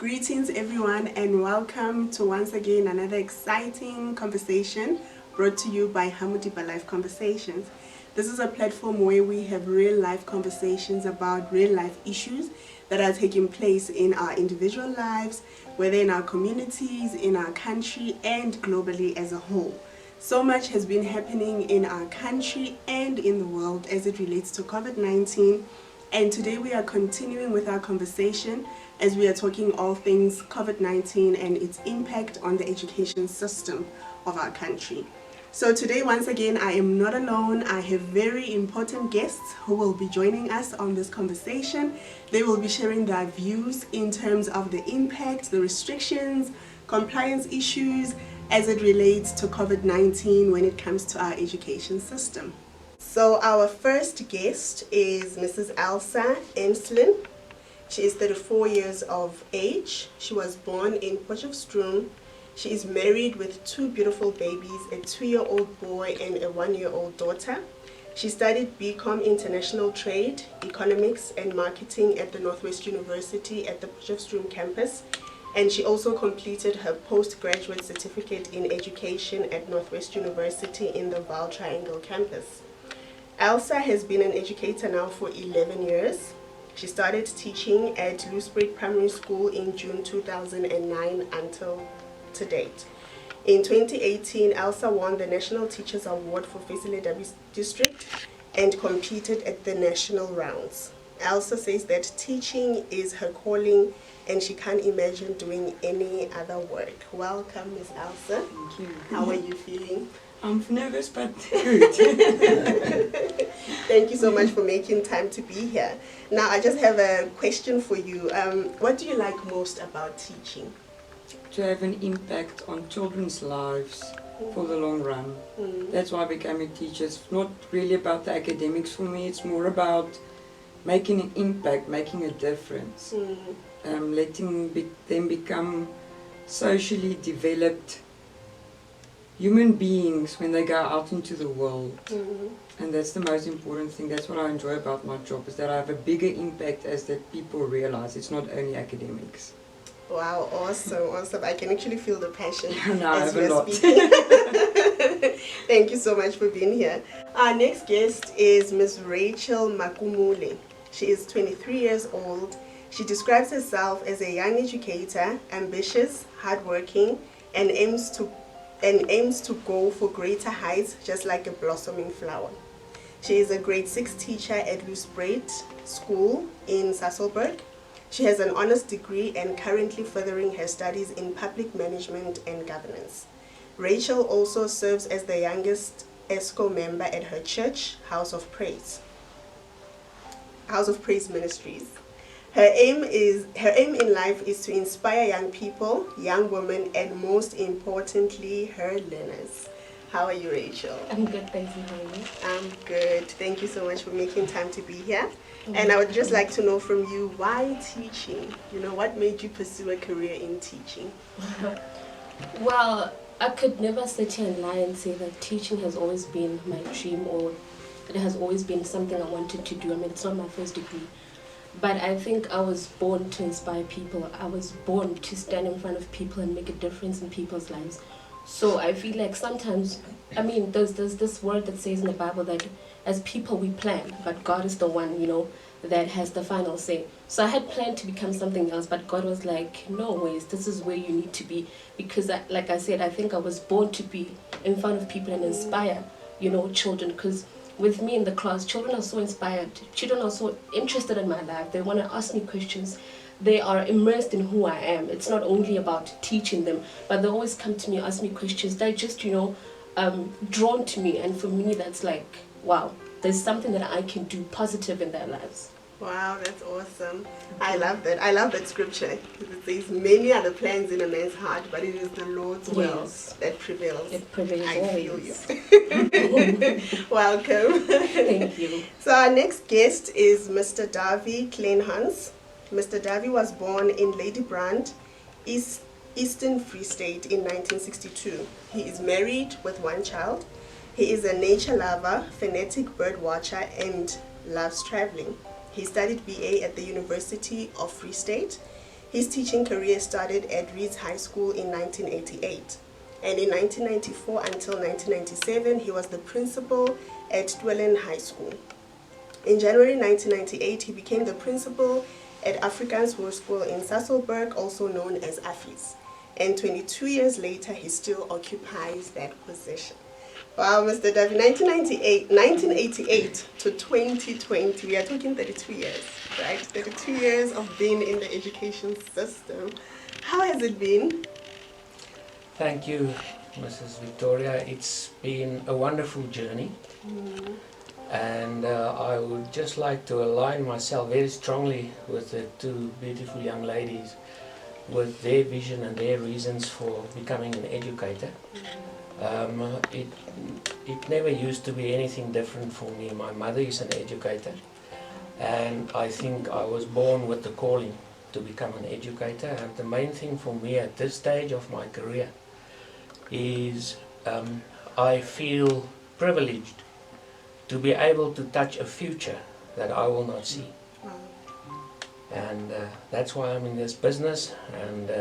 Greetings everyone, and welcome to once again another exciting conversation brought to you by Hamudiba Life Conversations. This is a platform where we have real life conversations about real life issues that are taking place in our individual lives, whether in our communities, in our country, and globally as a whole. So much has been happening in our country and in the world as it relates to COVID-19. And today we are continuing with our conversation as we are talking all things COVID-19 and its impact on the education system of our country. So today, once again, I am not alone. I have very important guests who will be joining us on this conversation. They will be sharing their views in terms of the impact, the restrictions, compliance issues as it relates to COVID-19 when it comes to our education system. So our first guest is Mrs. Elsa Enslin. She is 34 years of age. She was born in Potchefstroom. She is married with two beautiful babies, a 2-year-old boy and a 1-year-old daughter. She studied BCom International Trade, Economics and Marketing at the Northwest University at the Potchefstroom campus. And she also completed her postgraduate certificate in education at Northwest University in the Vaal Triangle campus. Elsa has been an educator now for 11 years. She started teaching at Louwspreek Primary School in June 2009 until to date. In 2018, Elsa won the National Teachers Award for Faisal District and competed at the national rounds. Elsa says that teaching is her calling and she can't imagine doing any other work. Welcome, Miss Elsa. Thank you. How are you feeling? I'm nervous, but good. Thank you so much for making time to be here. Now, I just have a question for you. What do you like most about teaching? To have an impact on children's lives for the long run. That's why I became a teacher. It's not really about the academics for me. It's more about making an impact, making a difference. Letting them become socially developed human beings when they go out into the world. And that's the most important thing. That's what I enjoy about my job, is that I have a bigger impact as that people realize it's not only academics. Wow, awesome. I can actually feel the passion No, as I have a lot. speaking. Thank you so much for being here. Our next guest is Ms. Rachel Makumule. She is 23 years old. She describes herself as a young educator, ambitious, hardworking, and aims to go for greater heights, just like a blossoming flower. She is a grade 6 teacher at Louwspreek School in Sasolburg. She has an honors degree and currently furthering her studies in public management and governance. Rachel also serves as the youngest ESCO member at her church, House of Praise Ministries. Her aim in life is to inspire young people, young women, and most importantly, her learners. How are you, Rachel? I'm good, thanks. And how are you? I'm good. Thank you so much for making time to be here. And I would just like to know from you, why teaching? What made you pursue a career in teaching? Well, I could never sit here and lie and say that teaching has always been my dream, or it has always been something I wanted to do. I mean, it's not my first degree. But I think I was born to inspire people. I was born to stand in front of people and make a difference in people's lives. So I feel like sometimes, I mean, there's this word that says in the Bible that as people we plan, but God is the one, that has the final say. So I had planned to become something else, but God was like, no ways, this is where you need to be. Because like I said, I think I was born to be in front of people and inspire, children. Because with me in the class, children are so inspired. Children are so interested in my life. They want to ask me questions. They are immersed in who I am. It's not only about teaching them, but they always come to me, ask me questions. They're just, drawn to me. And for me, that's like, wow, there's something that I can do positive in their lives. Wow, that's awesome. I love that. I love that scripture. It says, many are the plans in a man's heart, but it is the Lord's will that prevails. It prevails. I feel you. Welcome. Thank you. So our next guest is Mr. Davy Kleinhans. Mr. Davy was born in Ladybrand, Eastern Free State in 1962. He is married with one child. He is a nature lover, fanatic bird watcher, and loves traveling. He studied BA at the University of Free State. His teaching career started at Reeds High School in 1988. And in 1994 until 1997, he was the principal at Dwellen High School. In January 1998, he became the principal at Afrikaans Hoërskool in Sasolburg, also known as AFIS. And 22 years later, he still occupies that position. Wow, Mr. Davi, 1988 to 2020, we are talking 32 years, right? 32 years of being in the education system. How has it been? Thank you, Mrs. Victoria. It's been a wonderful journey. And I would just like to align myself very strongly with the two beautiful young ladies with their vision and their reasons for becoming an educator. It never used to be anything different for me. My mother is an educator, and I think I was born with the calling to become an educator. And the main thing for me at this stage of my career is I feel privileged to be able to touch a future that I will not see. And that's why I'm in this business, and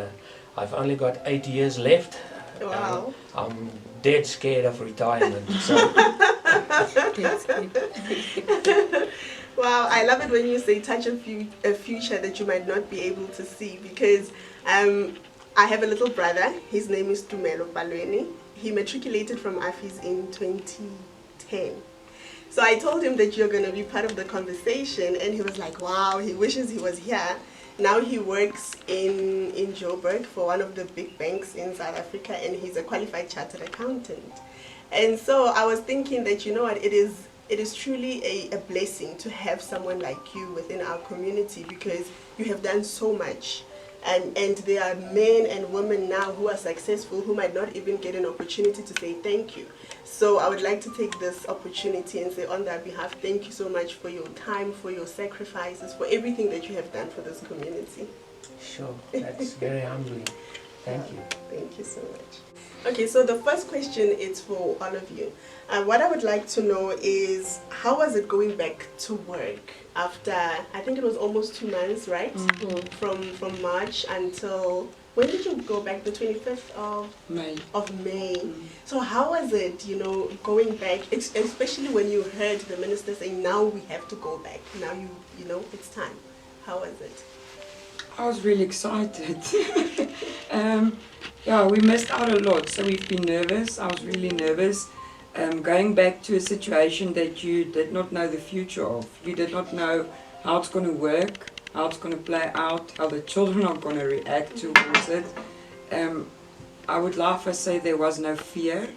I've only got 8 years left. Wow. I'm dead scared of retirement. So. Wow, I love it when you say touch a future that you might not be able to see, because I have a little brother. His name is Tumelo Palweni. He matriculated from AFIS in 2010. So I told him that you're going to be part of the conversation, and he was like, wow, he wishes he was here. Now he works in Joburg for one of the big banks in South Africa, and he's a qualified chartered accountant. And so I was thinking that, you know what, it is truly a blessing to have someone like you within our community, because you have done so much. And there are men and women now who are successful who might not even get an opportunity to say thank you. So I would like to take this opportunity and say on their behalf, thank you so much for your time, for your sacrifices, for everything that you have done for this community. Sure, that's very humbling. Thank you. Thank you so much. Okay, so the first question is for all of you. What I would like to know is, how was it going back to work after, I think it was almost 2 months, right? Mm-hmm. From March until, when did you go back? The 25th of May. Mm-hmm. So how was it, you know, going back, especially when you heard the minister saying, now we have to go back, now you know, it's time. How was it? I was really excited. Yeah, we missed out a lot, so we've been nervous. I was really nervous. Going back to a situation that you did not know the future of. You did not know how it's going to work, how it's going to play out, how the children are going to react towards it. I would laugh and say there was no fear,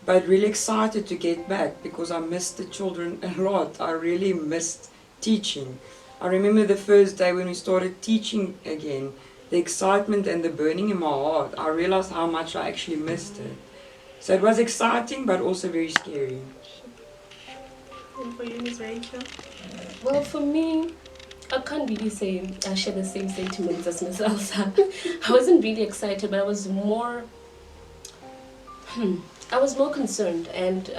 but really excited to get back, because I missed the children a lot. I really missed teaching. I remember the first day when we started teaching again, the excitement and the burning in my heart. I realized how much I actually missed it. So it was exciting, but also very scary. And for you, Ms. Rachel? Well, for me, I can't really say I share the same sentiments as Ms. Elsa. I wasn't really excited, but I was more concerned and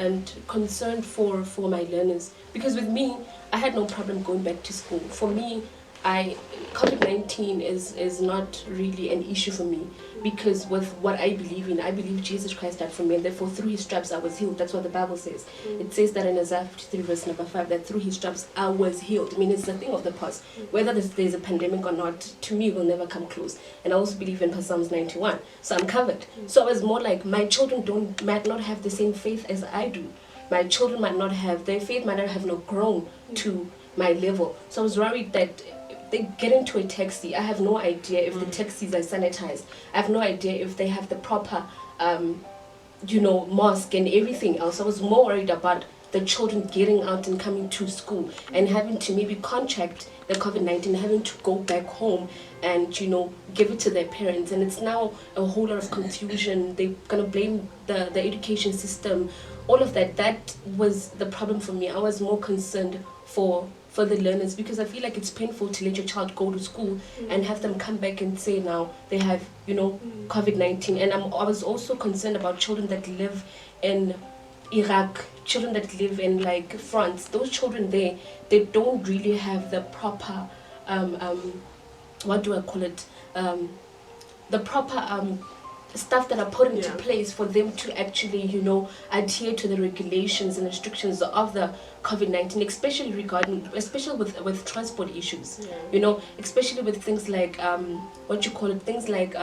concerned for my learners, because with me, I had no problem going back to school. For me, COVID-19 is not really an issue for me, because with what I believe in, I believe Jesus Christ died for me, and therefore through his stripes I was healed. That's what the Bible says. It says that in Isaiah 53 verse number 5, that through his stripes I was healed. I mean, it's a thing of the past. Whether there's a pandemic or not, to me, it will never come close. And I also believe in Psalms 91, so I'm covered. So I was more like, my children might not have the same faith as I do. My children might not have, their faith might not have grown to my level. So I was worried that they get into a taxi. I have no idea if the taxis are sanitized. I have no idea if they have the proper, mask and everything else. I was more worried about the children getting out and coming to school and having to maybe contract the COVID-19, having to go back home and, give it to their parents. And it's now a whole lot of confusion. They're going to blame the education system, all of that. That was the problem for me. I was more concerned for the learners, because I feel like it's painful to let your child go to school and have them come back and say now they have, COVID-19. And I was also concerned about children that live in Iraq, children that live in like France. Those children they don't really have the proper what do I call it, the proper stuff that are put into place for them to actually, you know, adhere to the regulations and restrictions of the COVID-19, especially with transport issues, you know, especially with things like things like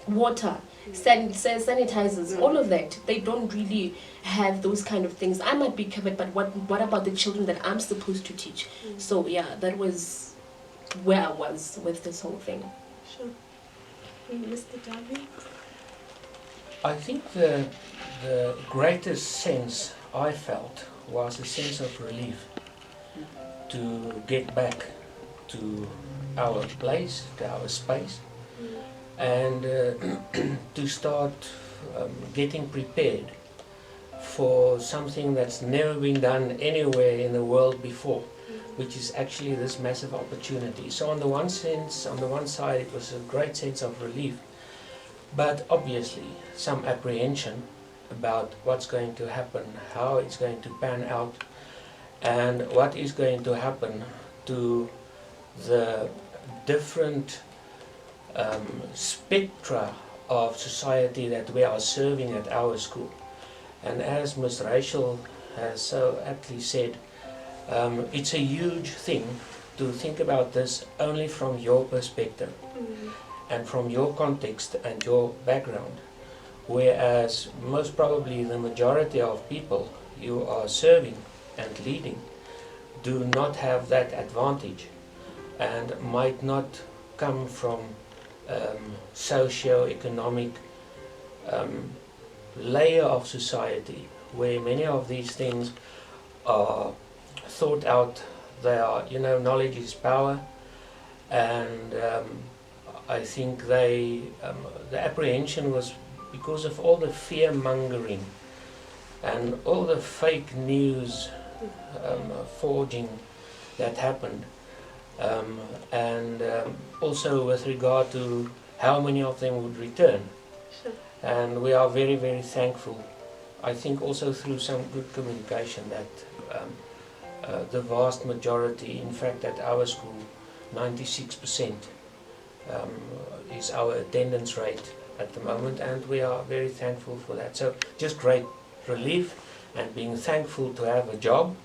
water, sanitizers, all of that. They don't really have those kind of things. I might be covered, but what about the children that I'm supposed to teach? So yeah, that was where I was with this whole thing. Sure. Mr. Davi? I think the greatest sense I felt was a sense of relief to get back to our place, to our space, and to start getting prepared for something that's never been done anywhere in the world before, which is actually this massive opportunity. So on the one side, it was a great sense of relief, but obviously some apprehension about what's going to happen, how it's going to pan out, and what is going to happen to the different spectra of society that we are serving at our school. And as Ms. Rachel has so aptly said, it's a huge thing to think about this only from your perspective and from your context and your background, whereas most probably the majority of people you are serving and leading do not have that advantage and might not come from socio-economic layer of society where many of these things are thought out. They are, you know, knowledge is power, and I think the apprehension was because of all the fear-mongering and all the fake news forging that happened, and also with regard to how many of them would return. Sure. And we are very, very thankful, I think also through some good communication, that the vast majority, in fact at our school, 96% is our attendance rate at the moment, and we are very thankful for that. So just great relief and being thankful to have a job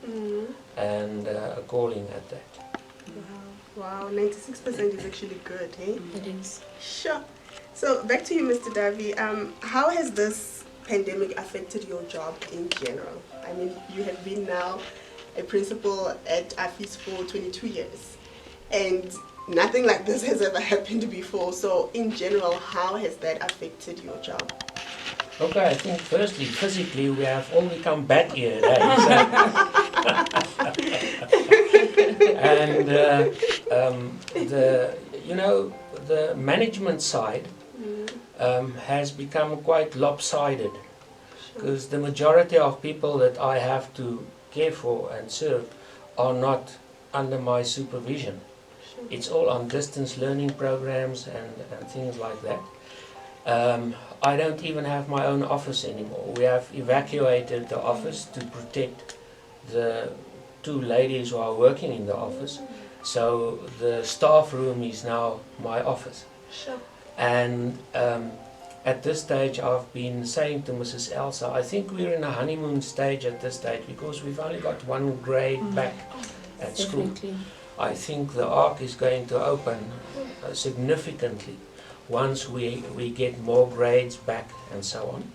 and a calling at that. Wow, 96% is actually good, eh? It is. Sure. So back to you, Mr. Davi. How has this pandemic affected your job in general? I mean, you have been now a principal at AFIS for 22 years, and nothing like this has ever happened before. So in general, how has that affected your job? Okay, I think firstly, physically, we have all become bat-eared, and the management side has become quite lopsided, because the majority of people that I have to care for and serve are not under my supervision. It's all on distance learning programs and things like that. I don't even have my own office anymore. We have evacuated the office to protect the two ladies who are working in the office. So the staff room is now my office. Sure. And at this stage I've been saying to Mrs. Elsa, I think we're in a honeymoon stage at this stage, because we've only got one grade back at school. I think the arc is going to open significantly once we get more grades back and so on.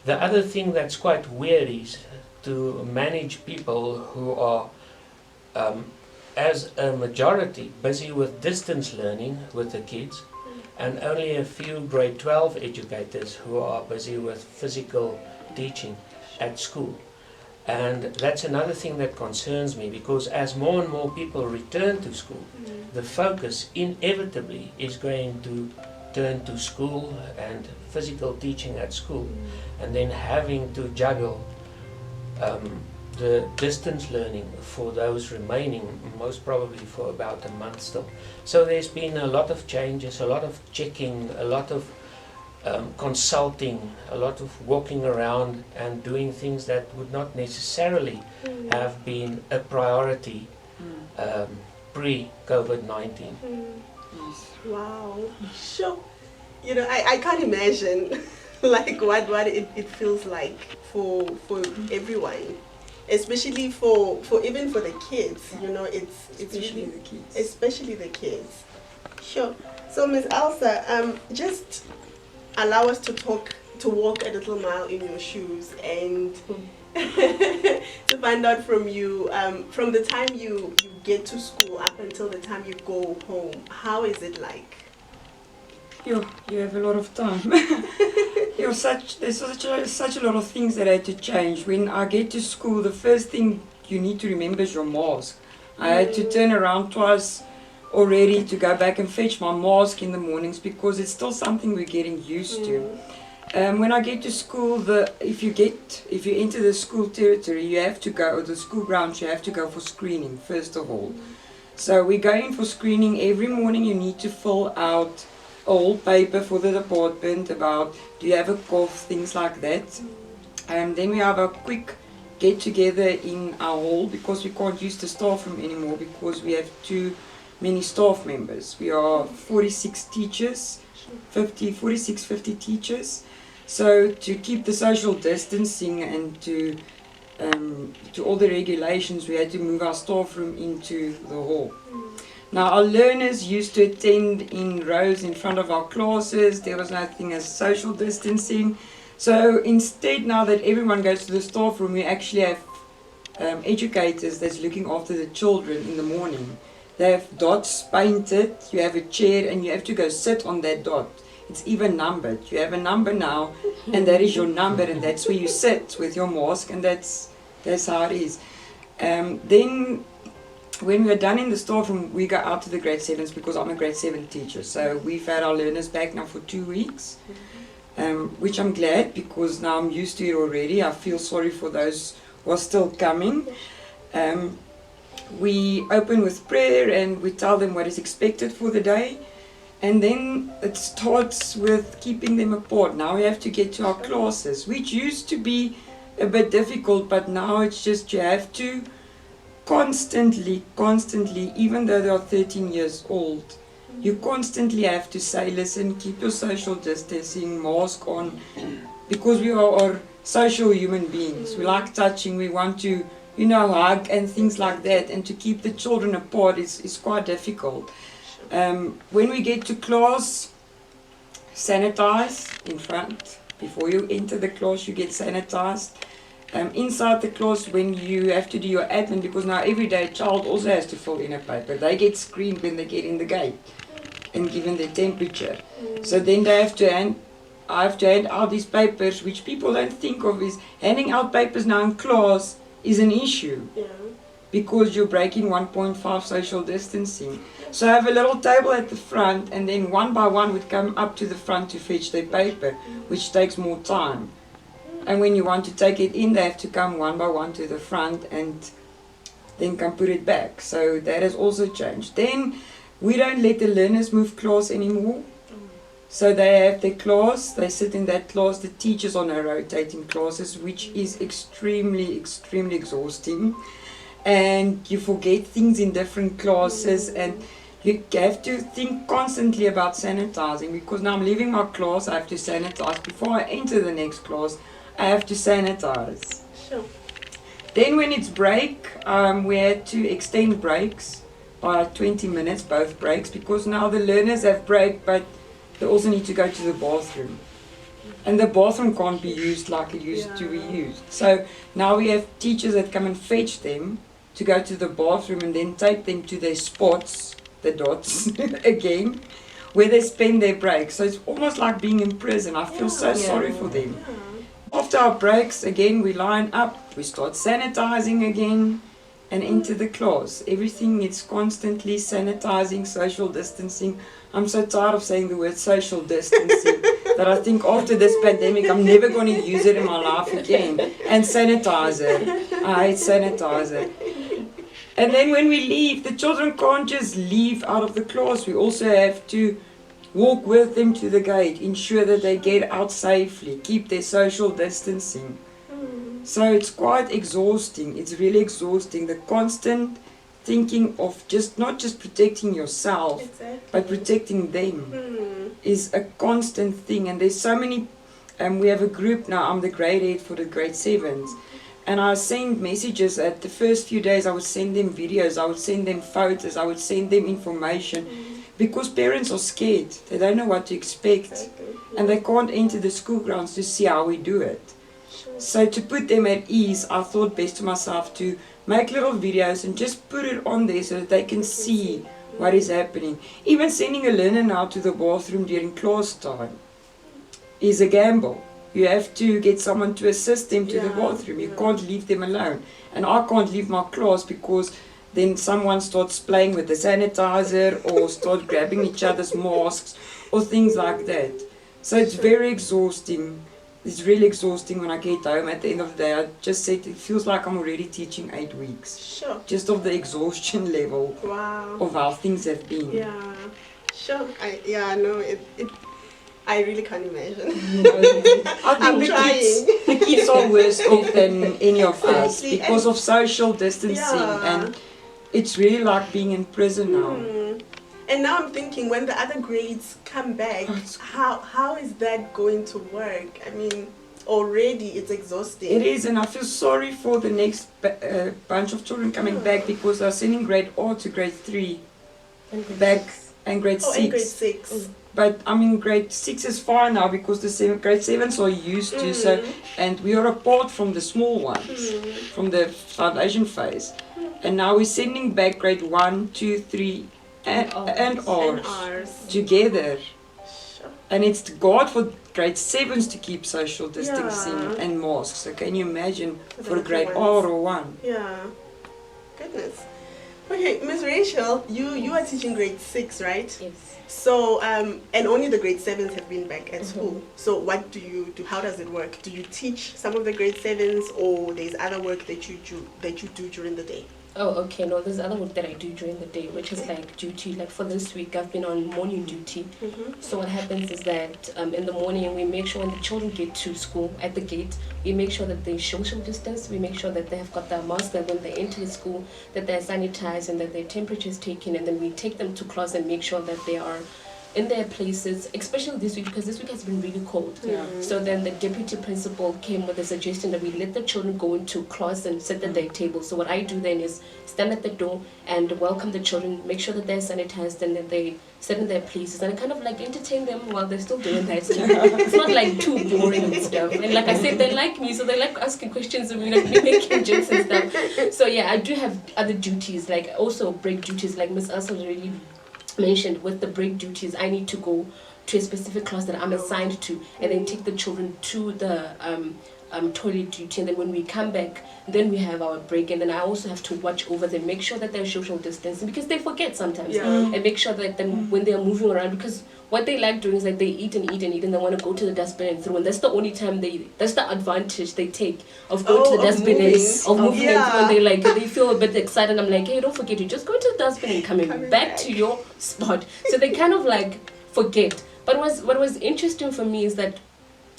The other thing that's quite weird is to manage people who are, as a majority, busy with distance learning with the kids, and only a few grade 12 educators who are busy with physical teaching at school. And that's another thing that concerns me, because as more and more people return to school, the focus inevitably is going to turn to school and physical teaching at school, and then having to juggle the distance learning for those remaining, most probably for about a month still. So there's been a lot of changes, a lot of checking, a lot of consulting, a lot of walking around and doing things that would not necessarily have been a priority pre-COVID-19. Yes. Wow. Sure. You know, I can't imagine like what it feels like for everyone. Especially for even for the kids, you know, it's Especially really, the kids. especially the kids. Sure. So Miss Elsa, just allow us to walk a little mile in your shoes and to find out from you, from the time you get to school up until the time you go home, how is it like? You have a lot of time. There's such a lot of things that I had to change. When I get to school, the first thing you need to remember is your mask. I had to turn around twice already to go back and fetch my mask in the mornings because it's still something we're getting used to. When I get to school, if you enter the school territory, you have to go, or the school grounds, you have to go for screening first of all. So we go in for screening every morning. You need to fill out a whole paper for the department about do you have a cough, things like that. And then we have a quick get together in our hall because we can't use the staff room anymore because we have too many staff members. We are 46 teachers, 50 teachers. So to keep the social distancing and to all the regulations, we had to move our staff room into the hall. Now our learners used to attend in rows in front of our classes. There was nothing as social distancing. So instead, now that everyone goes to the staff room, we actually have educators that's looking after the children in the morning. They have dots painted, you have a chair and you have to go sit on that dot. It's even numbered. You have a number now and that is your number and that's where you sit with your mask and that's how it is. Then when we're done in the staff room, we go out to the grade 7s because I'm a grade 7 teacher. So we've had our learners back now for 2 weeks, which I'm glad because now I'm used to it already. I feel sorry for those who are still coming. We open with prayer and we tell them what is expected for the day. And then it starts with keeping them apart. Now we have to get to our classes, which used to be a bit difficult, but now it's just you have to constantly, even though they are 13 years old, you constantly have to say, listen, keep your social distancing, mask on, because we are social human beings. We like touching, we want to, hug and things like that, and to keep the children apart is quite difficult. When we get to class, sanitize in front. Before you enter the class, you get sanitized. Inside the class, when you have to do your admin, because now every day a child also has to fill in a paper. They get screened when they get in the gate and given their temperature. So then I have to hand out these papers, which people don't think of is handing out papers now in class is an issue. Yeah. Because you're breaking 1.5 social distancing. So I have a little table at the front and then one by one would come up to the front to fetch their paper, which takes more time. And when you want to take it in, they have to come one by one to the front and then come put it back. So that has also changed. Then we don't let the learners move class anymore. So they have their class, they sit in that class, the teachers are now rotating classes, which is extremely exhausting. And you forget things in different classes and you have to think constantly about sanitizing because now I'm leaving my class, I have to sanitize. Before I enter the next class, I have to sanitize. Sure. Then when it's break, we had to extend breaks by 20 minutes, both breaks, because now the learners have break, but they also need to go to the bathroom. And the bathroom can't be used like it used to be used. So now we have teachers that come and fetch them to go to the bathroom and then take them to their spots, the dots, again, where they spend their breaks. So it's almost like being in prison. I feel so sorry for them. After our breaks, again, we line up, we start sanitizing again and enter the class. Everything is constantly sanitizing, social distancing. I'm so tired of saying the word social distancing that I think after this pandemic I'm never going to use it in my life again. And sanitizer. I hate sanitizer. And then when we leave, the children can't just leave out of the class. We also have to walk with them to the gate, ensure that they get out safely, keep their social distancing. So it's quite exhausting. It's really exhausting. The constant thinking of not just protecting yourself, Exactly. but protecting them is a constant thing. And there's so many, we have a group now, I'm the grade 8 for the grade 7s, and I send messages. At the first few days I would send them videos, I would send them photos, I would send them information, because parents are scared, they don't know what to expect, and they can't enter the school grounds to see how we do it. So to put them at ease, I thought best to myself to make little videos and just put it on there so that they can see what is happening. Even sending a learner now to the bathroom during class time is a gamble. You have to get someone to assist them to the bathroom. You can't leave them alone. And I can't leave my class because then someone starts playing with the sanitizer or start grabbing each other's masks or things like that. So it's very exhausting. It's really exhausting when I get home at the end of the day. I just said it feels like I'm already teaching 8 weeks. Sure. Just of the exhaustion level of how things have been. Yeah, sure. I really can't imagine. I think the kids are worse off than any of us because of social distancing, and it's really like being in prison now. And now I'm thinking, when the other grades come back, how is that going to work? I mean, already it's exhausting. It is, and I feel sorry for the next bunch of children coming back, because they're sending grade 4 to grade 3 back and grade 6. And grade 6. But I mean, grade 6 is fine now because the grade 7s are used to, so, and we are apart from the small ones, from the foundation phase. And now we're sending back grade 1, 2, 3 and ours together. And it's God for grade 7s to keep social distancing and masks. So can you imagine for grade R or 1? Yeah. Goodness. Okay, Ms. Rachel, you are teaching grade 6, right? Yes. So, and only the grade 7s have been back at school. So what do you do? How does it work? Do you teach some of the grade 7s, or there's other work that you do during the day? Oh, okay. No, there's other work that I do during the day, which is like duty. Like for this week, I've been on morning duty. So what happens is that in the morning, we make sure when the children get to school at the gate, we make sure that they social distance. We make sure that they have got their mask, that when they enter the school, that they're sanitized and that their temperature is taken. And then we take them to class and make sure that they are in their places, especially this week, because this week has been really cold. So then the deputy principal came with a suggestion that we let the children go into class and sit at their table. So what I do then is stand at the door and welcome the children, make sure that they're sanitized and that they sit in their places, and I kind of like entertain them while they're still doing that. So it's not like too boring and stuff. And like I said, they like me, so they like asking questions and we like making jokes and stuff. So yeah, I do have other duties, like also break duties, like Miss Elsa really mentioned. With the break duties, I need to go to a specific class that I'm assigned to and then take the children to the toilet duty, and then when we come back, then we have our break, and then I also have to watch over them, make sure that they're social distancing, because they forget sometimes, and make sure that then when they're moving around, because what they like doing is like they eat and eat and eat and they want to go to the dustbin and throw, and that's the only time that's the advantage they take of going to the dustbin and moving and throw, and they feel a bit excited. I'm like, hey, don't forget, you just go to the dustbin and coming back to your spot. So they kind of like forget. But what was interesting for me is that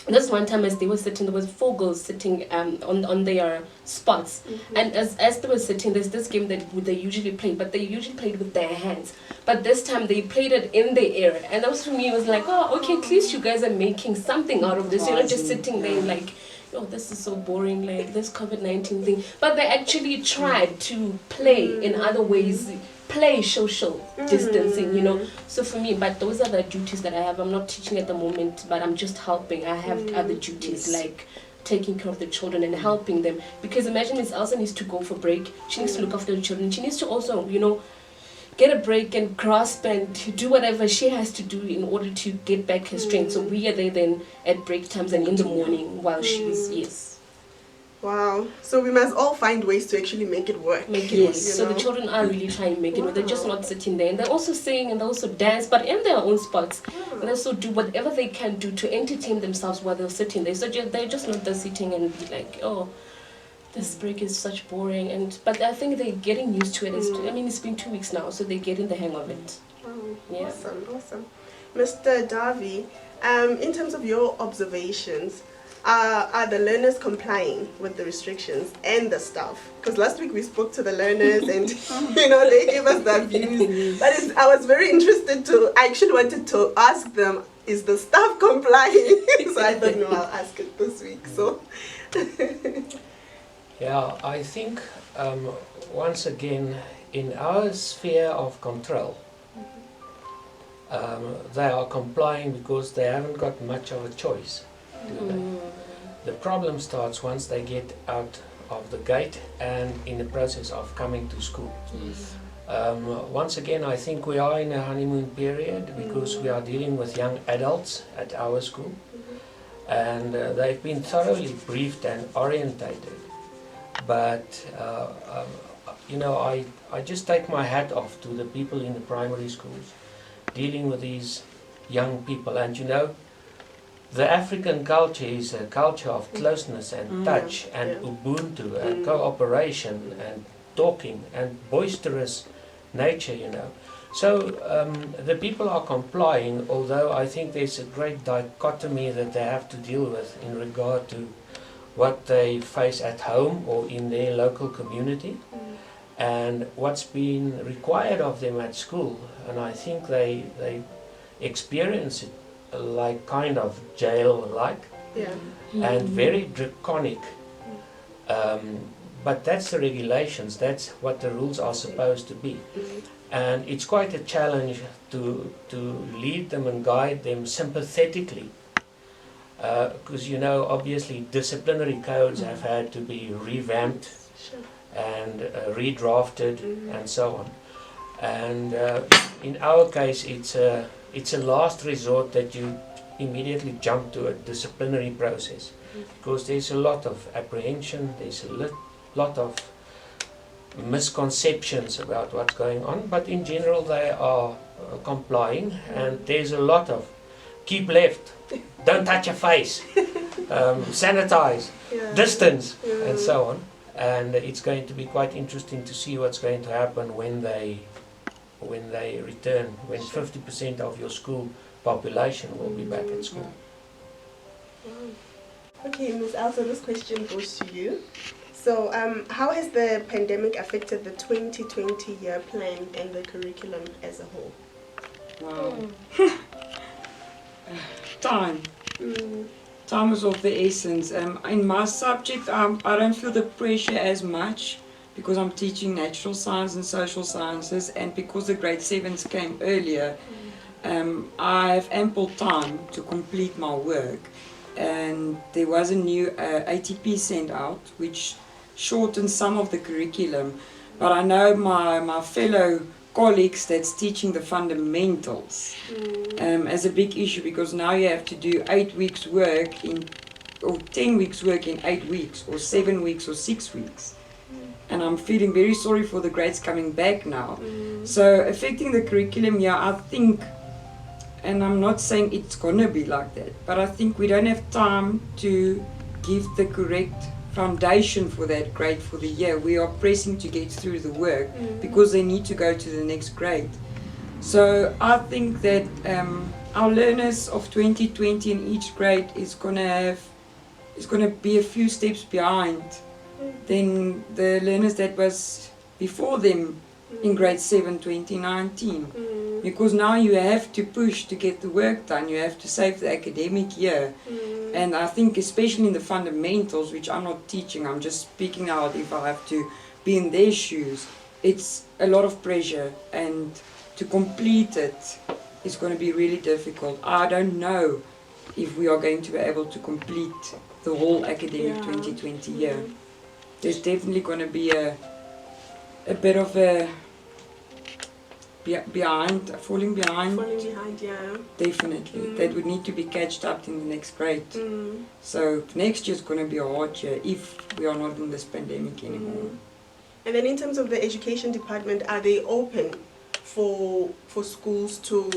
this one time as they were sitting, there was 4 girls sitting on their spots, and as they were sitting, there's this game that they usually play, but they usually played with their hands, but this time they played it in the air, and that was, for me, it was like, oh, okay, at least you guys are making something out of this. You're not just sitting there like, oh, this is so boring, like this COVID-19 thing. But they actually tried to play in other ways, play social distancing, you know. So for me, but those are the duties that I have. I'm not teaching at the moment, but I'm just helping. I have other duties like taking care of the children and helping them. Because imagine Miss Elsa needs to go for break. She needs to look after the children. She needs to also, you know, get a break and grasp and do whatever she has to do in order to get back her strength. So we are there then at break times and in the morning while she's, Wow. So we must all find ways to actually make it work. So the children are really trying to make it work. They're just not sitting there. And they're also sing and they also dance, but in their own spots. And they also do whatever they can do to entertain themselves while they're sitting there. So they're just not there sitting and be like, oh, this break is such boring. But I think they're getting used to it. It's been 2 weeks now, so they're getting the hang of it. Wow. Awesome. Mr. Davi, in terms of your observations, are the learners complying with the restrictions and the staff? Because last week we spoke to the learners and they gave us their views. But I was very interested I actually wanted to ask them, is the staff complying? So I thought, no, I'll ask it this week. So Yeah, I think once again, in our sphere of control, they are complying because they haven't got much of a choice, do they? The problem starts once they get out of the gate and in the process of coming to school. Once again, I think we are in a honeymoon period because we are dealing with young adults at our school, and they've been thoroughly briefed and orientated. But I just take my hat off to the people in the primary schools dealing with these young people. And the African culture is a culture of closeness and touch and ubuntu and cooperation and talking and boisterous nature, So the people are complying, although I think there's a great dichotomy that they have to deal with in regard to what they face at home or in their local community and what's been required of them at school. And I think they experience it like kind of jail-like and very draconic. But that's the regulations, that's what the rules are supposed to be. And it's quite a challenge to lead them and guide them sympathetically. Because obviously disciplinary codes have had to be revamped and redrafted and so on. And in our case, it's a last resort that you immediately jump to a disciplinary process, because there's a lot of apprehension, there's a lot of misconceptions about what's going on, but in general they are complying, and there's a lot of keep left, don't touch your face, sanitize, distance, and so on. And it's going to be quite interesting to see what's going to happen when they return, when 50% of your school population will be back at school. Okay, Ms. Elsa, this question goes to you. So how has the pandemic affected the 2020 year plan and the curriculum as a whole? Wow. Time. Time is of the essence. In my subject, I don't feel the pressure as much because I'm teaching natural science and social sciences, and because the grade 7s came earlier, I have ample time to complete my work. And there was a new ATP sent out which shortened some of the curriculum, but I know my fellow colleagues that's teaching the fundamentals as a big issue, because now you have to do 8 weeks work or 10 weeks work in 8 weeks, or 7 weeks or 6 weeks. And I'm feeling very sorry for the grades coming back now. So affecting the curriculum, I think, and I'm not saying it's gonna be like that, but I think we don't have time to give the correct foundation for that grade for the year. We are pressing to get through the work because they need to go to the next grade. So I think that our learners of 2020 in each grade is gonna be a few steps behind than the learners that was before them in grade 7 2019, because now you have to push to get the work done, you have to save the academic year. And I think especially in the fundamentals, which I'm not teaching, I'm just speaking out if I have to be in their shoes, it's a lot of pressure, and to complete it is going to be really difficult. I don't know if we are going to be able to complete the whole academic 2020 year. There's definitely going to be a bit of a falling behind. Falling behind, yeah. Definitely. That would need to be catched up in the next grade. So next year is going to be a hard year if we are not in this pandemic anymore. And then in terms of the education department, are they open for schools to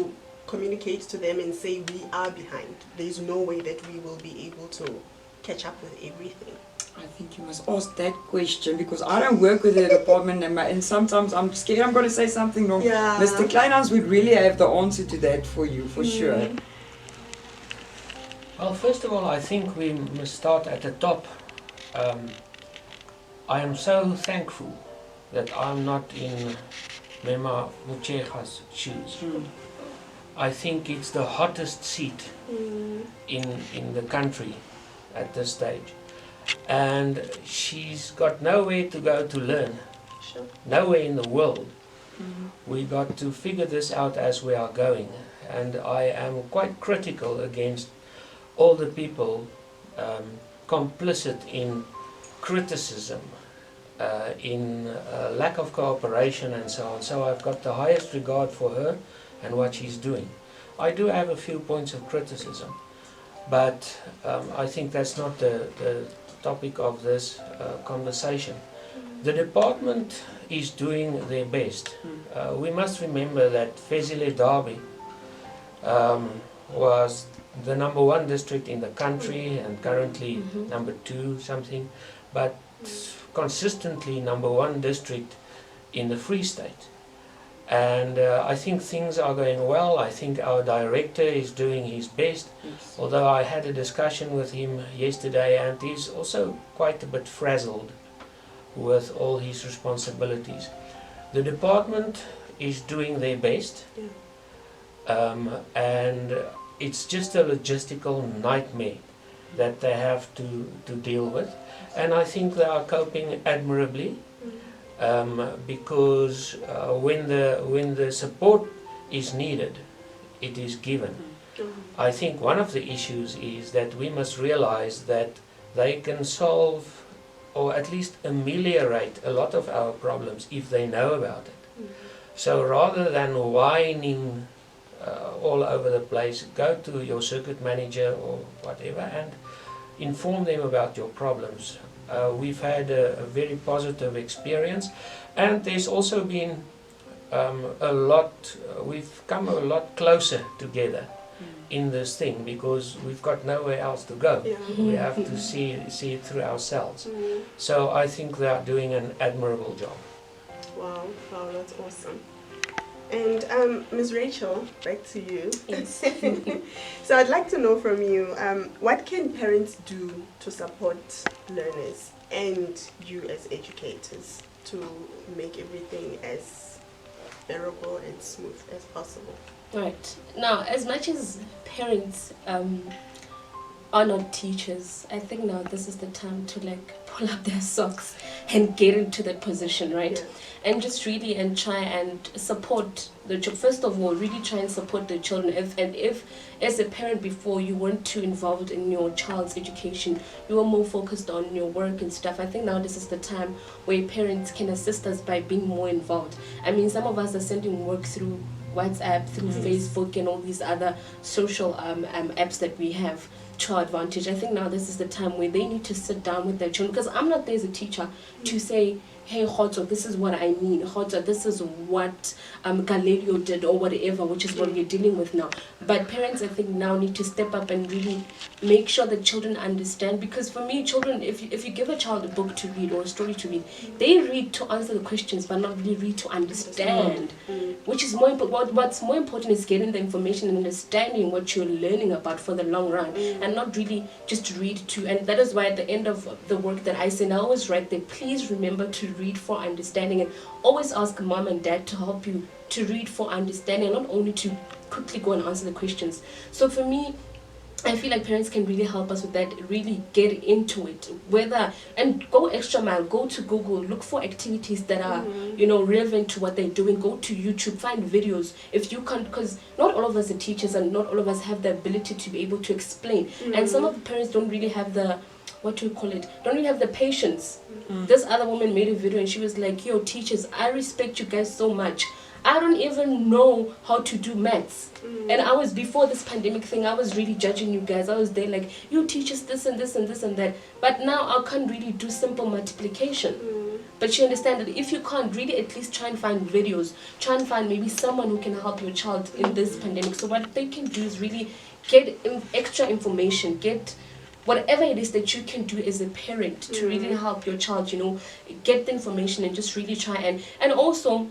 communicate to them and say we are behind? There's no way that we will be able to catch up with everything. I think you must ask that question, because I don't work with the department, and sometimes I'm scared I'm going to say something wrong. Yeah. Mr. Kleinhans would really have the answer to that for you, for sure. Well, first of all, I think we must start at the top. I am so thankful that I'm not in Mema Muchega's shoes. I think it's the hottest seat in the country at this stage. And she's got nowhere to go to learn, Sure. nowhere in the world. We got to figure this out as we are going. And I am quite critical against all the people complicit in criticism, in lack of cooperation and so on. So I've got the highest regard for her and what she's doing. I do have a few points of criticism, but I think that's not the topic of this conversation. The department is doing their best. We must remember that Fezile Derby was the #1 district in the country and currently #2 something, but consistently #1 district in the Free State. And I think things are going well. I think our director is doing his best, although I had a discussion with him yesterday and he's also quite a bit frazzled with all his responsibilities. The department is doing their best, and it's just a logistical nightmare that they have to deal with, and I think they are coping admirably, because when the support is needed, it is given. I think one of the issues is that we must realize that they can solve or at least ameliorate a lot of our problems if they know about it. So rather than whining all over the place, go to your circuit manager or whatever and inform them about your problems. We've had a very positive experience, and there's also been we've come a lot closer together in this thing because we've got nowhere else to go. We have to see it through ourselves. So I think they are doing an admirable job. Wow, that's awesome. And Ms. Rachel, back to you. Yes. So I'd like to know from you, what can parents do to support learners and you as educators to make everything as bearable and smooth as possible? Right. Now, as much as parents are not teachers, I think now this is the time to pull up their socks and get into that position, right? Yeah. And just really and try and support the first of all, really try and support the children. If as a parent before you weren't too involved in your child's education, you were more focused on your work and stuff, I think now this is the time where parents can assist us by being more involved. I mean, some of us are sending work through WhatsApp, through Facebook and all these other social apps that we have to our advantage. I think now this is the time where they need to sit down with their children, because I'm not there as a teacher to say, hey Hoto, this is what I mean, Hoto, this is what Galileo did or whatever, which is what we're dealing with now. But parents, I think, now need to step up and really make sure that children understand, because for me, children, if you give a child a book to read or a story to read, they read to answer the questions but not really read to understand, which is more important. What's more important is getting the information and understanding what you're learning about for the long run, and not really just read to. And that is why at the end of the work that I send, I always write there, please remember to read for understanding, and always ask mom and dad to help you to read for understanding, not only to quickly go and answer the questions. So for me, I feel like parents can really help us with that, really get into it, and go extra mile, go to Google, look for activities that are, relevant to what they're doing, go to YouTube, find videos, if you can't, because not all of us are teachers and not all of us have the ability to be able to explain, and some of the parents don't really have the, don't really have the patience. This other woman made a video and she was like, yo teachers, I respect you guys so much, I don't even know how to do maths. And I was, before this pandemic thing, I was really judging you guys. I was there like, you teach us this and this and this and that. But now I can't really do simple multiplication. But you understand that if you can't, really at least try and find videos. Try and find maybe someone who can help your child in this pandemic. So what they can do is really get extra information, get whatever it is that you can do as a parent to really help your child, get the information and just really try and also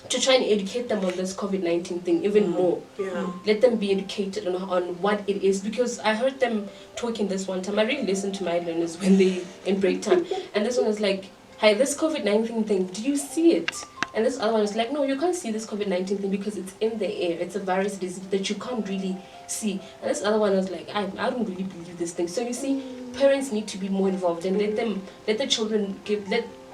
to try and educate them on this COVID-19 thing even more. Yeah. Let them be educated on what it is, because I heard them talking this one time. I really listened to my learners when they in break time, and this one was like, "Hi, this COVID-19 thing, do you see it?" And this other one was like, "No, you can't see this COVID-19 thing because it's in the air. It's a virus disease that you can't really see." And this other one was like, I don't really believe this thing. So you see, parents need to be more involved and let the children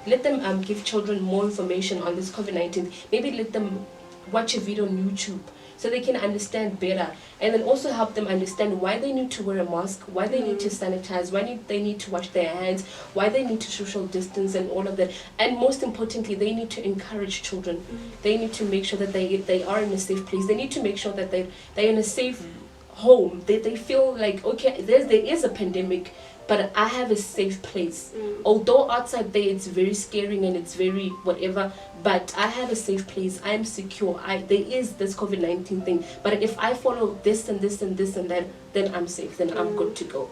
let them give children more information on this COVID-19. Maybe let them watch a video on YouTube so they can understand better, and then also help them understand why they need to wear a mask, why they need to sanitize, they need to wash their hands, why they need to social distance and all of that. And most importantly, they need to encourage children. They need to make sure that they are in a safe place. They need to make sure that they're in a safe home. They feel like, okay, there is a pandemic, but I have a safe place. Although outside there it's very scary and it's very whatever, but I have a safe place. I am secure. There is this COVID-19 thing, but if I follow this and this and this and that, then I'm safe. Then I'm good to go.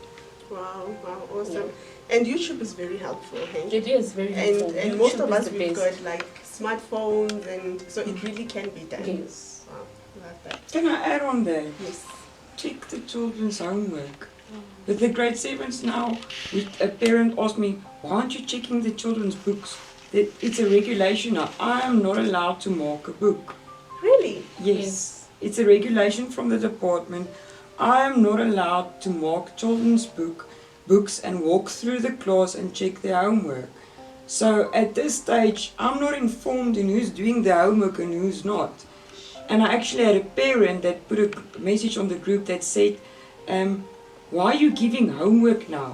Wow, awesome. Yeah. And YouTube is very helpful, hey? It is very helpful. And most of us, we've got like smartphones, and so it really can be done. Yes. Wow, love that. Can I add on there? Yes. Check the children's homework. With the grade 7s now, a parent asked me, "Why aren't you checking the children's books?" It's a regulation now. I am not allowed to mark a book. Really? Yes. It's a regulation from the department. I am not allowed to mark children's books and walk through the class and check their homework. So at this stage, I'm not informed in who's doing the homework and who's not. And I actually had a parent that put a message on the group that said, "Why are you giving homework now?"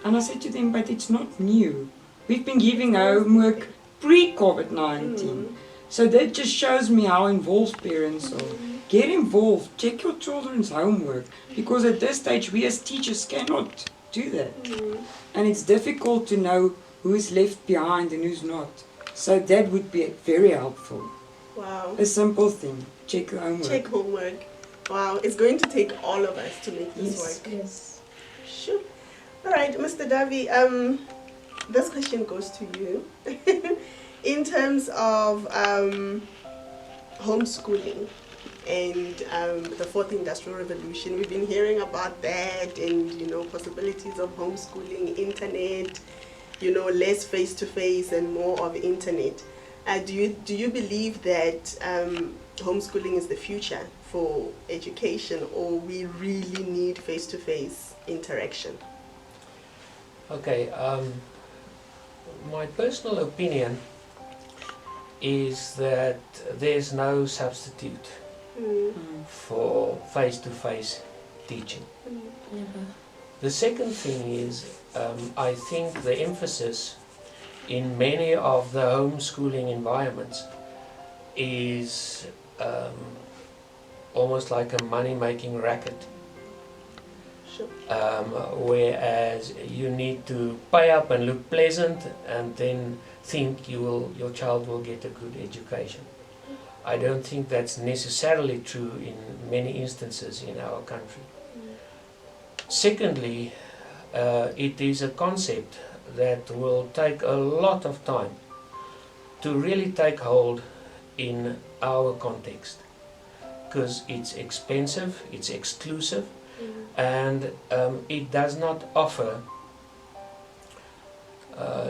And I said to them, "But it's not new. We've been giving homework pre-COVID-19. So that just shows me how involved parents are. Get involved, check your children's homework, because at this stage we as teachers cannot do that. And it's difficult to know who is left behind and who's not. So that would be very helpful. Wow. A simple thing, check the homework. Check homework. Wow, it's going to take all of us to make this work. Yes. Sure. All right, Mr. Davi, this question goes to you. In terms of homeschooling and the fourth industrial revolution, we've been hearing about that, and possibilities of homeschooling, internet, less face-to-face and more of internet. Do you believe that homeschooling is the future for education, or we really need face-to-face interaction? Okay, my personal opinion is that there's no substitute for face-to-face teaching. The second thing is, I think the emphasis in many of the homeschooling environments is almost like a money-making racket. Sure. Whereas you need to pay up and look pleasant and then think your child will get a good education. I don't think that's necessarily true in many instances in our country. Secondly, it is a concept that will take a lot of time to really take hold in our context, because it's expensive, it's exclusive, and it does not offer,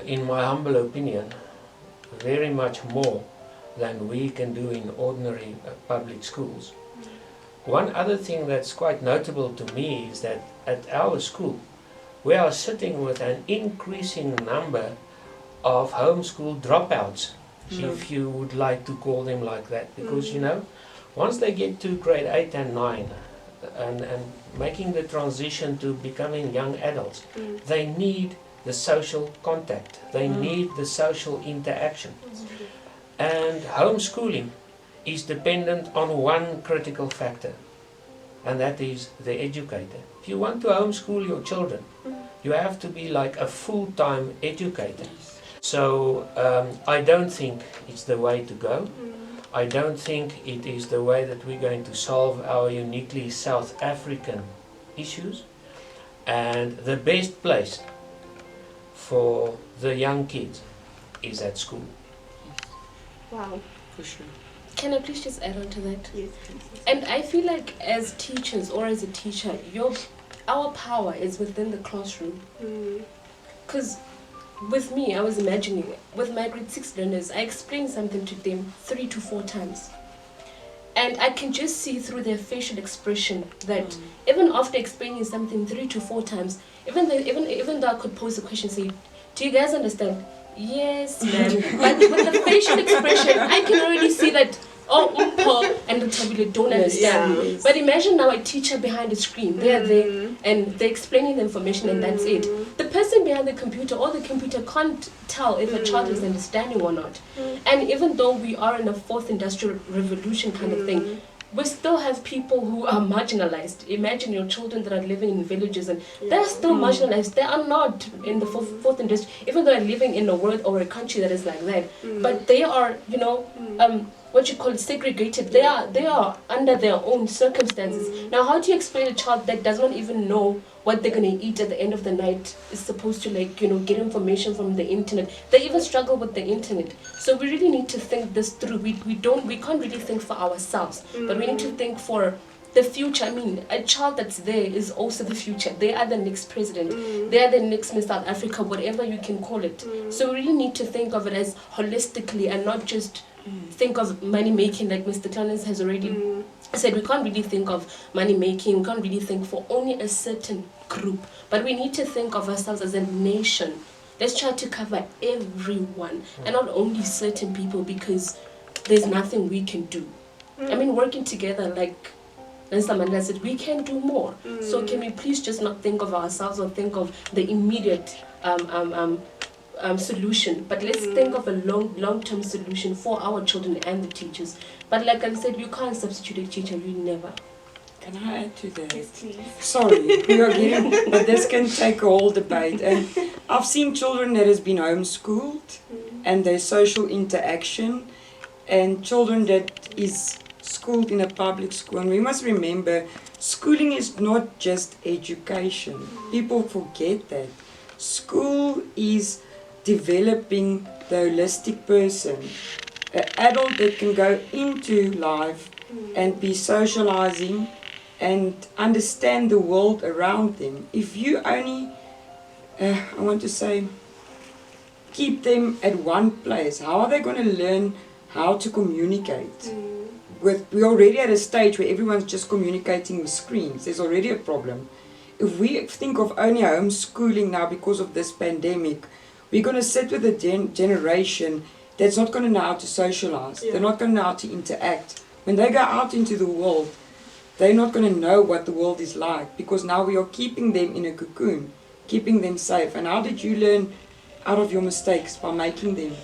in my humble opinion, very much more than we can do in ordinary public schools. One other thing that's quite notable to me is that at our school we are sitting with an increasing number of homeschool dropouts, if you would like to call them like that, because once they get to grade 8 and 9 and making the transition to becoming young adults, they need the social contact, they need the social interaction. And homeschooling is dependent on one critical factor, and that is the educator. If you want to homeschool your children, you have to be like a full-time educator. So I don't think it's the way to go. I don't think it is the way that we're going to solve our uniquely South African issues. And the best place for the young kids is at school. Wow. For sure. Can I please just add on to that? Yes, please. And I feel like as teachers or as a teacher, our power is within the classroom. Because with me, I was imagining, with my grade 6 learners, I explained something to them 3 to 4 times. And I can just see through their facial expression that even after explaining something 3 to 4 times, even though I could pose a question, say, do you guys understand? Yes, ma'am. But with the facial expression, I can already see that, oh, and Tabile don't understand. Yeah. But imagine now a teacher behind the screen. They're there and they're explaining the information and that's it. The person behind the computer or the computer can't tell if a child is understanding or not. And even though we are in a 4th industrial revolution kind of thing, we still have people who are marginalized. Imagine your children that are living in villages and they're still marginalized. They are not in the fourth industry, even though they're living in a world or a country that is like that. But they are, what you call segregated. They are under their own circumstances. Now, how do you explain a child that does not even know what they're going to eat at the end of the night, is supposed to get information from the internet? They even struggle with the internet. So we really need to think this through. We can't really think for ourselves, but we need to think for the future. I mean, a child that's there is also the future. They are the next president. They are the next Miss South Africa, whatever you can call it. So we really need to think of it as holistically and not just think of money making, like Mr. Clarence has already said. We can't really think of money making. We can't really think for only a certain group, but we need to think of ourselves as a nation. Let's try to cover everyone and not only certain people, because there's nothing we can do. I mean, working together, like Mr. Mandela said, we can do more. So can we please just not think of ourselves or think of the immediate solution, but let's think of a long-term solution for our children and the teachers. But like I said, you can't substitute a teacher. You never. Can I add to that? Yes, please. Sorry, we are getting, but this can take a whole debate. And I've seen children that has been homeschooled and their social interaction, and children that is schooled in a public school. And we must remember, schooling is not just education. People forget that. School is developing the holistic person, an adult that can go into life and be socializing and understand the world around them. If you only, keep them at one place, how are they going to learn how to communicate? We're already at a stage where everyone's just communicating with screens. There's already a problem. If we think of only homeschooling now because of this pandemic, we're going to sit with a generation that's not going to know how to socialize. They're not going to know how to interact. When they go out into the world, they're not going to know what the world is like, because now we are keeping them in a cocoon, keeping them safe. And how did you learn out of your mistakes? By making them.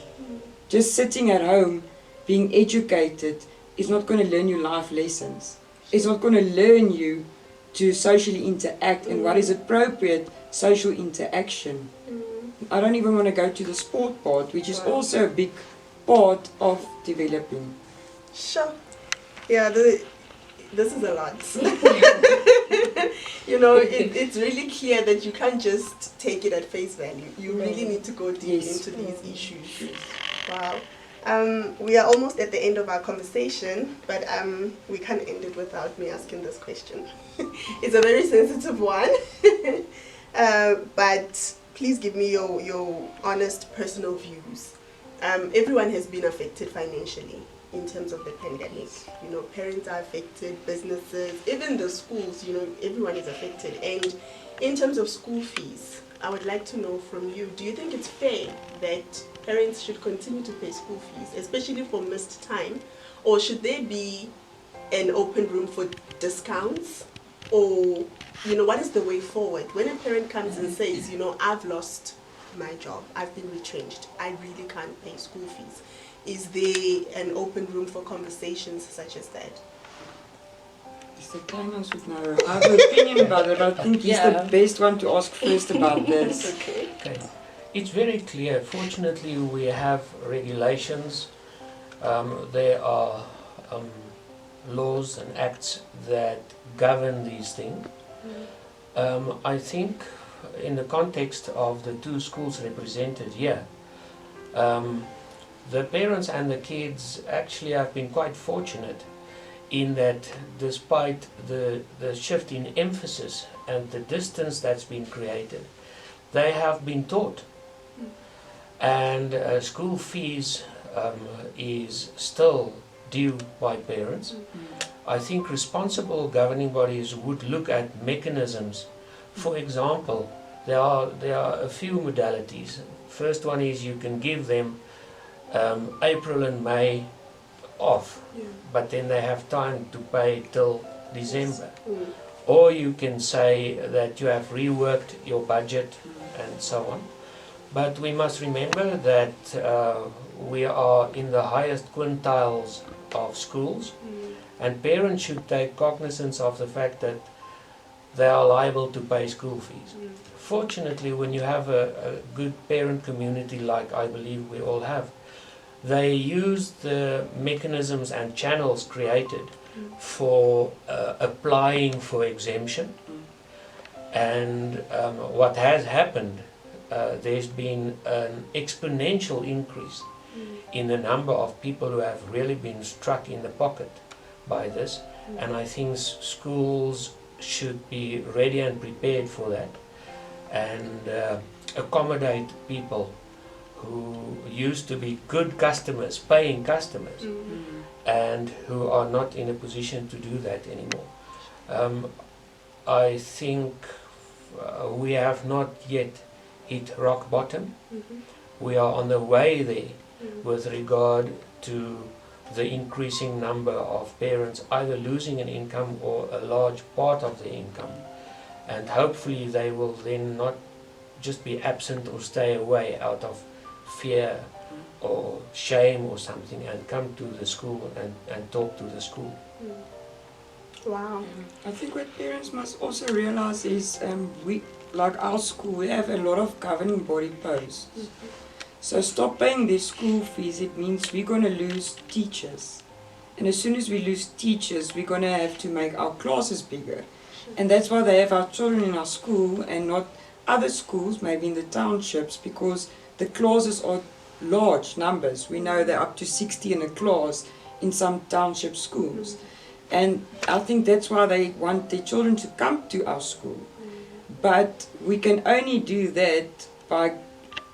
Just sitting at home, being educated, is not going to learn you life lessons. It's not going to learn you to socially interact and what is appropriate social interaction. I don't even want to go to the sport part, which is also a big part of developing. Sure. Yeah, this is a lot. It's really clear that you can't just take it at face value. You really need to go deep into these issues. Wow. We are almost at the end of our conversation, but we can't end it without me asking this question. It's a very sensitive one, but please give me your honest personal views. Everyone has been affected financially in terms of the pandemic. Parents are affected, businesses, even the schools, everyone is affected. And in terms of school fees, I would like to know from you, do you think it's fair that parents should continue to pay school fees, especially for missed time? Or should there be an open room for discounts? Or, what is the way forward? When a parent comes and says, I've lost my job, I've been retrenched, I really can't pay school fees. Is there an open room for conversations such as that? Mr. Kleinmans would know. I have an opinion about it, but I think he's the best one to ask first about this. Okay. It's very clear. Fortunately, we have regulations. There are laws and acts that govern these things. I think in the context of the two schools represented here, the parents and the kids actually have been quite fortunate in that despite the shift in emphasis and the distance that's been created, they have been taught. And school fees is still due by parents. I think responsible governing bodies would look at mechanisms. For example, there are a few modalities. First one is you can give them April and May off, but then they have time to pay till December. Or you can say that you have reworked your budget and so on. But we must remember that we are in the highest quintiles of schools, and parents should take cognizance of the fact that they are liable to pay school fees. Fortunately, when you have a good parent community like I believe we all have, they use the mechanisms and channels created for applying for exemption. And what has happened, there's been an exponential increase in the number of people who have really been struck in the pocket by this. And I think schools should be ready and prepared for that, and accommodate people who used to be good customers, paying customers, and who are not in a position to do that anymore. I think we have not yet hit rock bottom. We are on the way there with regard to the increasing number of parents either losing an income or a large part of their income. And hopefully they will then not just be absent or stay away out of fear or shame or something, and come to the school and talk to the school. Wow. I think what parents must also realize is we, like our school, we have a lot of governing body posts. So stop paying their school fees, it means we're going to lose teachers. And as soon as we lose teachers, we're going to have to make our classes bigger. And that's why they have our children in our school and not other schools, maybe in the townships, because the classes are large numbers. We know they're up to 60 in a class in some township schools. And I think that's why they want their children to come to our school. But we can only do that by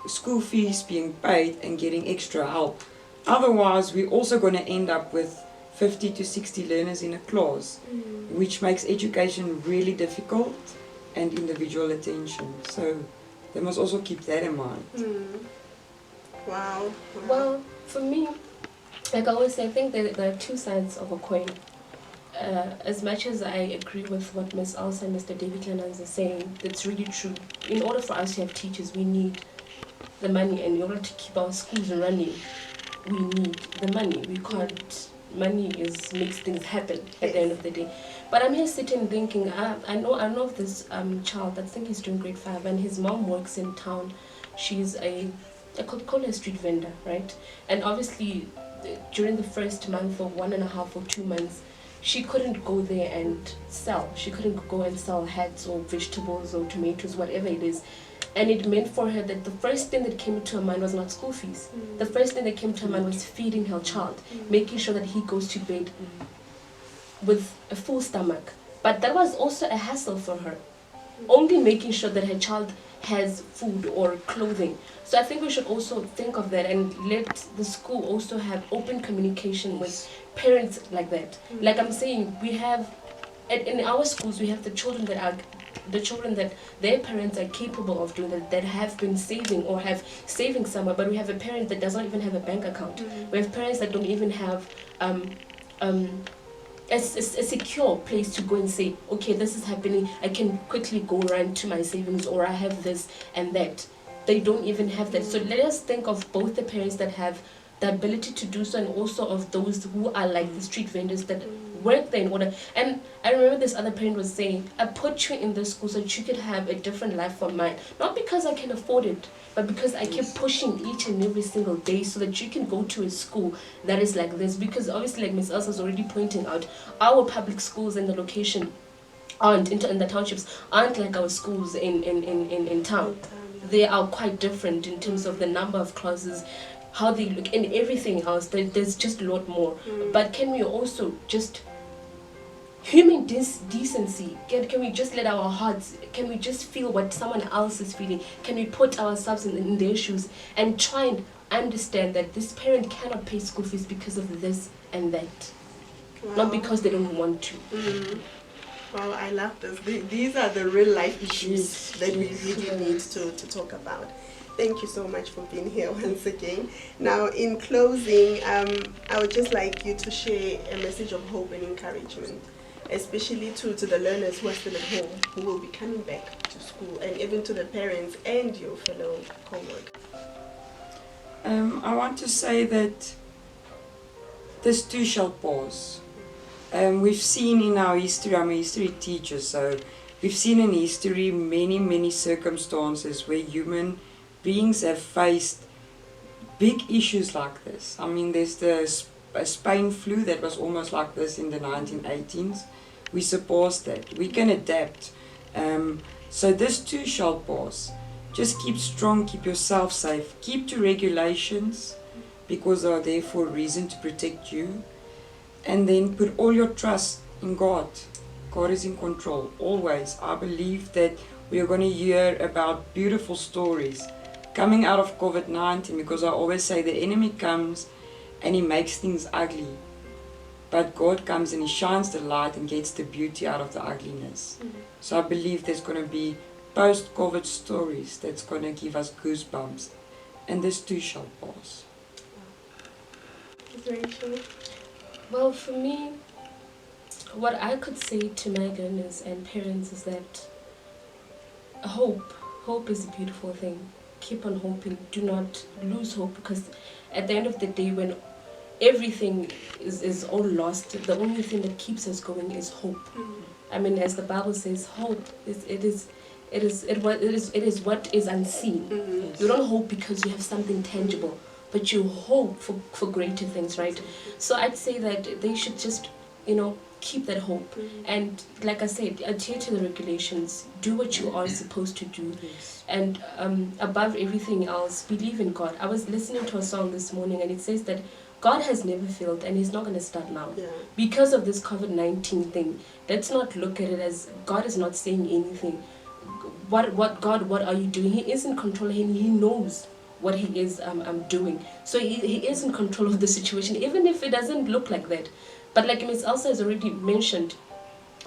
school fees being paid and getting extra help. Otherwise, we're also going to end up with 50 to 60 learners in a class, which makes education really difficult and individual attention. So they must also keep that in mind. Wow. Well, for me, like I always say, I think there are two sides of a coin. As much as I agree with what Ms. Elsa and Mr. David Lenans are saying, that's really true. In order for us to have teachers, we need the money, and in order to keep our schools running, we need the money. We can't. Money makes things happen at the end of the day. But I'm here sitting thinking, I know of this child. I think he's doing grade 5, and his mom works in town. She's I could call her a street vendor, right? And obviously, during the first month or 1.5 or 2 months, she couldn't go there and sell. She couldn't go and sell hats or vegetables or tomatoes, whatever it is. And it meant for her that the first thing that came to her mind was not school fees. The first thing that came to her mind was feeding her child, making sure that he goes to bed with a full stomach. But that was also a hassle for her, only making sure that her child has food or clothing. So I think we should also think of that and let the school also have open communication with parents like that. Like I'm saying, we have, in our schools, we have the children that their parents are capable of doing that have been saving or have saving somewhere, but we have a parent that does not even have a bank account. We have parents that don't even have a secure place to go and say, okay, this is happening, I can quickly go run to my savings, or I have this and that. They don't even have that. So let us think of both the parents that have the ability to do so, and also of those who are like the street vendors that work there in order. And I remember this other parent was saying, I put you in this school so that you could have a different life from mine. Not because I can afford it, but because I keep pushing each and every single day so that you can go to a school that is like this. Because obviously, like Ms. Elsa is already pointing out, our public schools in the location aren't, in the townships, aren't like our schools in town. They are quite different in terms of the number of classes. how they look, and everything else. There's just a lot more. But can we also just human decency? Can we just let our hearts? Can we just feel what someone else is feeling? Can we put ourselves in their shoes and try and understand that this parent cannot pay school fees because of this and that, not because they don't want to. Well, I love this. These are the real life issues that we really need to talk about. Thank you so much for being here once again. Now, in closing, I would just like you to share a message of hope and encouragement, especially to the learners who are still at home, who will be coming back to school, and even to the parents and your fellow co-workers. I want to say that this too shall pass. We've seen in our history, I'm a history teacher, so we've seen in history many circumstances where human beings have faced big issues like this. I mean, there's the Spain flu that was almost like this in the 1918s. We surpassed that. We can adapt. So this too shall pass. Just keep strong, keep yourself safe, keep to regulations because they are there for a reason to protect you. And then put all your trust in God. God is in control, always. I believe that we are going to hear about beautiful stories coming out of COVID-19, because I always say the enemy comes and he makes things ugly. But God comes and he shines the light and gets the beauty out of the ugliness. So I believe there's going to be post-COVID stories that's going to give us goosebumps. And this too shall pass. Rachel? Well, for me, what I could say to Megan and parents is that hope is a beautiful thing. Keep on hoping. Do not lose hope, because at the end of the day, when everything is all lost, the only thing that keeps us going is hope. I mean, as the Bible says, hope is what is unseen. You don't hope because you have something tangible, but you hope for greater things, right? So I'd say that they should just, keep that hope. And like I said, adhere to the regulations, do what you are supposed to do. And above everything else, believe in God. I was listening to a song this morning and it says that God has never failed and he's not going to start now. Because of this COVID-19 thing, let's not look at it as God is not saying anything. God, what are you doing? He is in control and he knows what he is doing. So he is in control of the situation, even if it doesn't look like that. But like Ms. Elsa has already mentioned,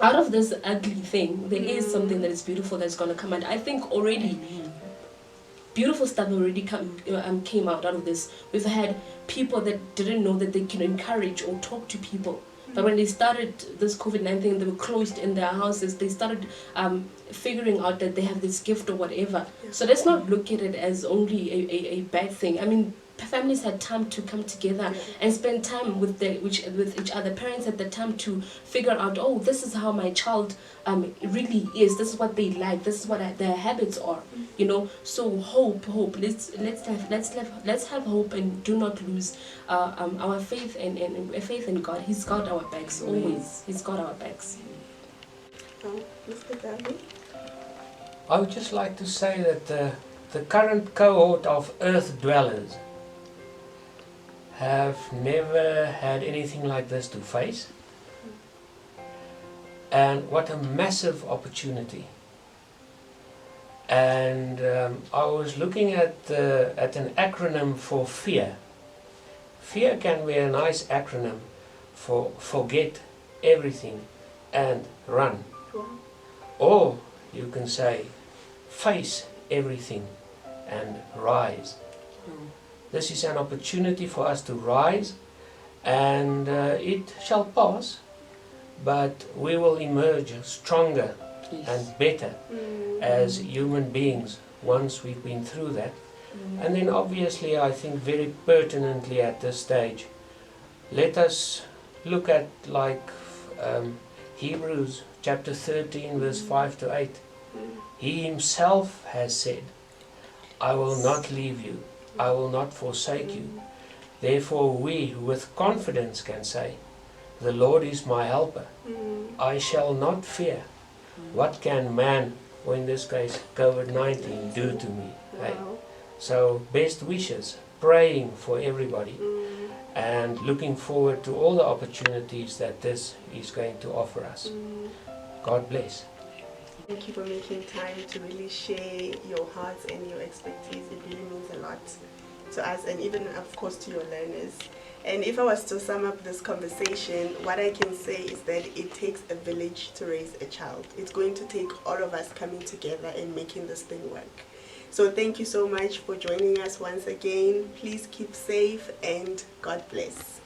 out of this ugly thing, there is something that is beautiful that's going to come. And I think already beautiful stuff already came out of this. We've had people that didn't know that they can encourage or talk to people. But when they started this COVID-19, they were closed in their houses. They started figuring out that they have this gift or whatever. So let's not look at it as only a bad thing. I mean, families had time to come together and spend time with each other. Parents had the time to figure out, oh, this is how my child really is. This is what they like. This is what their habits are. So hope. Let's have hope and do not lose our faith and faith in God. He's got our backs always. He's got our backs. Oh, Mr. David? I would just like to say that the current cohort of Earth dwellers have never had anything like this to face. And what a massive opportunity. And I was looking at an acronym for fear. Fear can be a nice acronym for forget everything and run. Or you can say face everything and rise. This is an opportunity for us to rise, and it shall pass, but we will emerge stronger and better as human beings once we've been through that. And then obviously, I think very pertinently at this stage, let us look at Hebrews chapter 13 verse 5 to 8. He himself has said, I will not leave you, I will not forsake you. Therefore we with confidence can say, the Lord is my helper. I shall not fear. What can man, or in this case COVID-19, do to me? Hey? So best wishes praying for everybody and looking forward to all the opportunities that this is going to offer us. God bless. Thank you for making time to really share your hearts and your expertise. It really means a lot to us, and even of course to your learners. And if I was to sum up this conversation, what I can say is that it takes a village to raise a child. It's going to take all of us coming together and making this thing work. So thank you so much for joining us once again. Please keep safe and God bless.